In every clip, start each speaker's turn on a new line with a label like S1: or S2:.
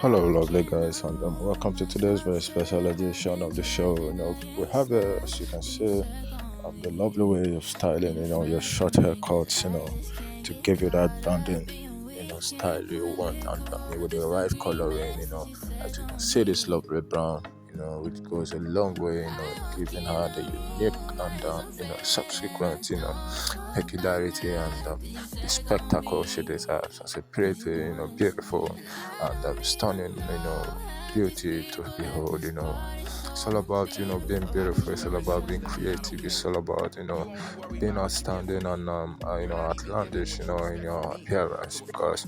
S1: Hello, lovely guys, and welcome to today's very special edition of the show. We have, as you can see, the lovely way of styling, your short haircuts, to give you that branding, style you want, and with the right coloring, as you can see, this lovely brown, which goes a long way, giving her the unique and, subsequent, peculiarity and the spectacle she deserves as a pretty, beautiful and stunning, beauty to behold. It's all about, being beautiful. It's all about being creative. It's all about, being outstanding and, outlandish, in your appearance because,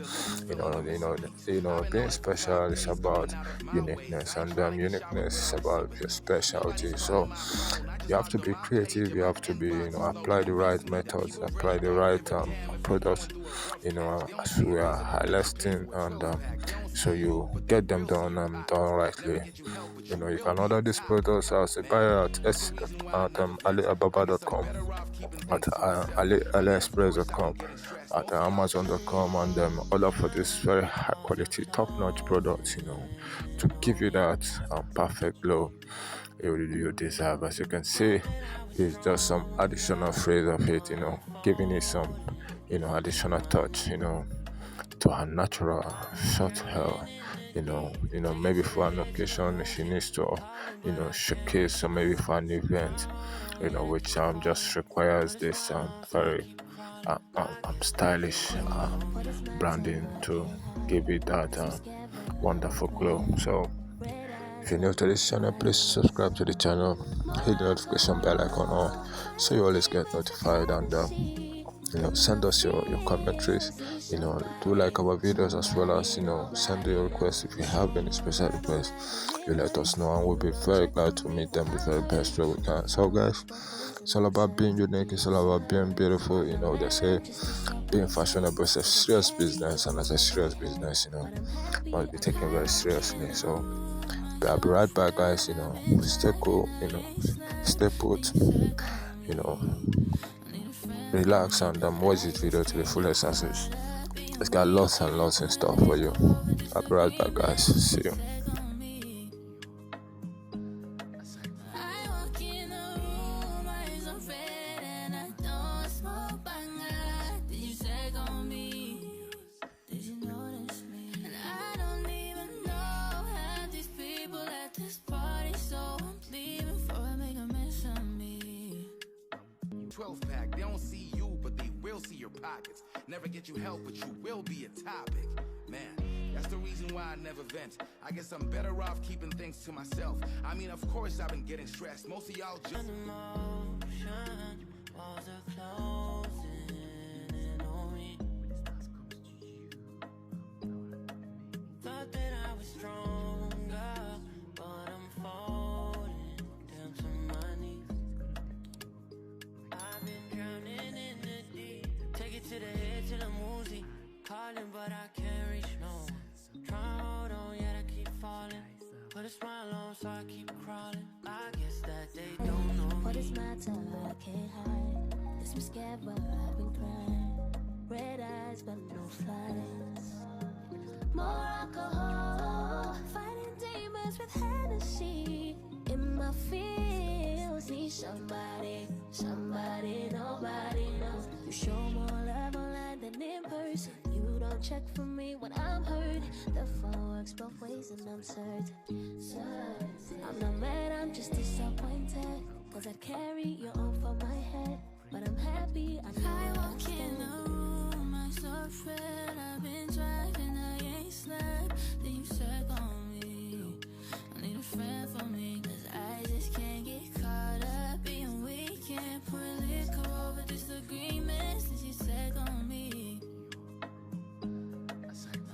S1: being special is about uniqueness and uniqueness is about your specialty. So you have to be creative. You have to be, apply the right methods, apply the right products, as we are highlighting and so you get them done rightly. You can order these products as a buyer at aliababa.com, at aliexpress.com, at amazon.com, and order for this very high quality, top notch products, to give you that perfect glow you deserve. As you can see, it's just some additional phrase of it, giving it some, additional touch, to her natural short hair. Maybe for an occasion she needs to, showcase, or maybe for an event, which just requires this very stylish branding to give it that wonderful glow. So if you're new to this channel, please subscribe to the channel, hit the notification bell icon on so you always get notified, and send us your commentaries. Do like our videos, as well as send your requests. If you have any special requests, you let us know, and we'll be very glad to meet them the very best way we can. So guys, it's all about being unique. It's all about being beautiful. They say being fashionable is a serious business, and as a serious business, must be taken very seriously. So I'll be right back, guys. Stay cool, stay put, you know, relax, and watch this video to the fullest access. It's got lots and lots in store for you. I'll be right back, guys. See you.
S2: Pack. They don't see you, but they will see your pockets. Never get you help, but you will be a topic. Man, that's the reason why I never vent. I guess I'm better off keeping things to myself. I mean, of course I've been getting stressed. Most of y'all just walls are closing in on me. Thought that I was stronger, but I'm falling down to my knees. I've been drowning in the deep. Take it to the head till I'm woozy. Calling, but I can't reach no one. Trying to hold on, yet I keep falling. Put a smile on, so I keep crawling. I guess that they don't know me. What is my time? I can't hide. It's me scared, but I've been crying. Red eyes, but no flights. More alcohol, fighting demons with Hennessy. In my feels, need somebody, nobody knows. You show more love online than in person. You don't check for me when I'm hurt. The phone works both ways and I'm certain. I'm not mad, I'm just disappointed. Cause I'd carry your own for my head. But I'm happy, I walk in the room, I'm so afraid. I've been driving, I ain't slept. Then you said on me, I need a friend for me. Cause I just can't get caught up being weak. Can't put liquor over disagreements. Since you said on me,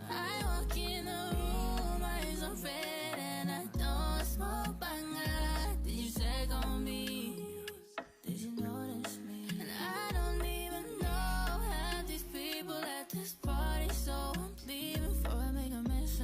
S2: I walk in the room, eyes on red, and I don't smoke banga. Did you say on me? Did you notice me? And I don't even know half these people at this party, so I'm leaving before I make a mess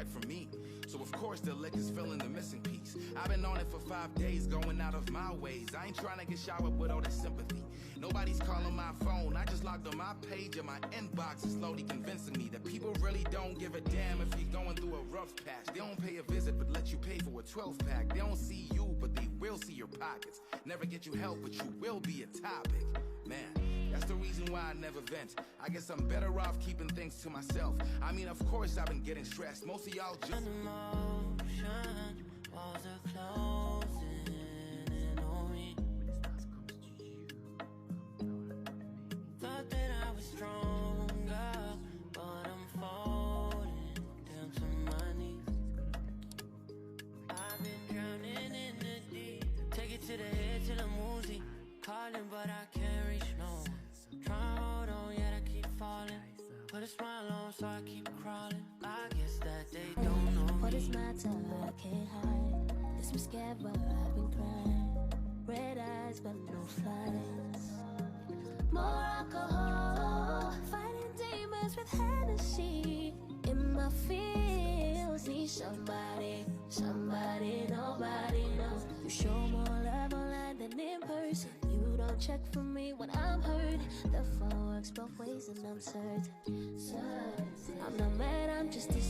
S3: respect from me. So of course the liquor's filling the missing piece. I've been on it for 5 days, going out of my ways. I ain't trying to get showered with all that sympathy. Nobody's calling my phone, I just logged on my page and my inbox is slowly convincing me that people really don't give a damn if you're going through a rough patch. They don't pay a visit but let you pay for a 12-pack. They don't see you but they will see your pockets. Never get you help but you will be a topic. Man, that's the reason why I never vent. I guess I'm better off keeping things to myself. I mean, of course I've been getting stressed. Most of y'all just
S2: Emotion, walls are closing in on me. Thought that I was stronger, but I'm falling down to my knees. I've been drowning in the deep. Take it to the head till I'm woozy. Calling, but I can't reach no one. Trying to hold on, yet I keep falling. Put a smile on, so I keep crawling. I guess that they don't know
S4: What
S2: me.
S4: is my time? I can't hide. This was scared, but I've been crying. Red eyes, but no flights. More alcohol. Fighting demons with Hennessy. In my feels, need somebody, nobody knows. You show more love online than in person. You don't check for me when I'm hurt. The phone works both ways and I'm certain. I'm not mad, I'm just as